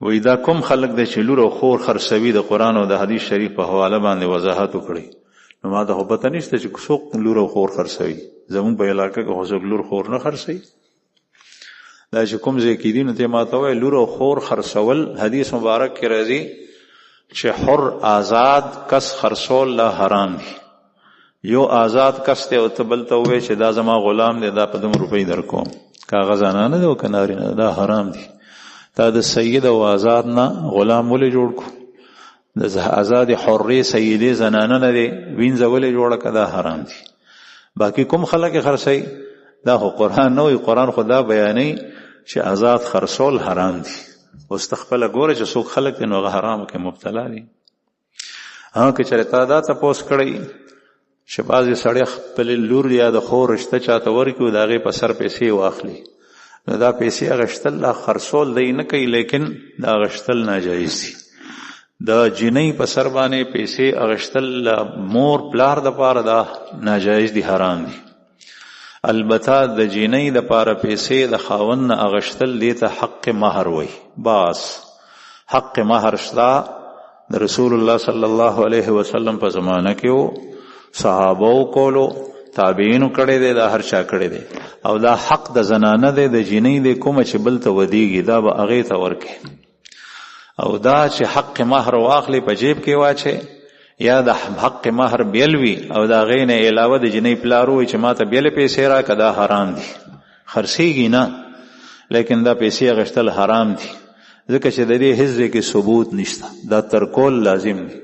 وی دا کوم خلق دی چې لور او خور خرڅوي د قرآن او د حدیث شریف په حواله باندې وضاحت وکړي. نو ما ته خو پته نشته چې څوک لور او خور خرڅوي. زمونږ په علاقه کې خو څوک لور خور نه خرڅوي. دا چې کوم ځای کې دي نو ته ما ته وایي لور او خور خرڅول حدیث مبارک کې راځي چې حر آزاد کس خرڅول لا حرام دي. یو آزاد کس ته او ته بل ته وایي چې دا زما غلام دی دا په دومره روپۍ درکوم، کاغذانه نه دی او کناري نه، دا حرام دي. تا د سید او آزاد نه غلام ولې جوړ کو؟ د آزاد حرې سیدې زنانه نه دی وینځه ولې جوړه که؟ دا حرام دي. باقی کوم خلک خرڅوي دا خو قرآن نه وي. قرآن خو دا بیانوي چې آزاد خرڅول حرام دي. اوس ته خپله ګوره چې څوک خلک دی نو هغه حرامو کې مبتلا دي. که چېرې تا دا تپوس کړی چې بعضې سړی خپلې لور یا د خور رشته چاته ورکړي د هغې په سر پیسې واخلي، نو دا پیسې اغشتل لا خرڅول دی نه کوي، لیکن دا اغشتل ناجایز دي. د جنۍ په سر باندې پیسې اغشتل مور پلار د پاره دا ناجایز دي، حرام دي. البته د جنۍ د پاره پیسې د خاوند نه اغشتل دی ته حق مہر وای. باس حق مہر شتا د رسول الله صلی الله علیه وسلم په زمانه کې صحابو کولو، تابعینو کړي دی، دا هر چا کړي دی. او دا حق د زنانه دی د جنۍ دی کومه چې بل ته ودیږي دا به هغې ته ورکړي. او دا چې حق مہر واخلي په جیب کې واچي یا د حق مہر بیل وي او د هغې نه علاوه د جنۍ پلار ووایي چې ما ته بیلې پیسې راکړه، دا حرام دي. خرڅېږي نه، لیکن دا پیسې اخیستل حرام دي، ځکه چې د دې هیڅ ځای کې ثبوت نشته. دا ترکول لازم دي.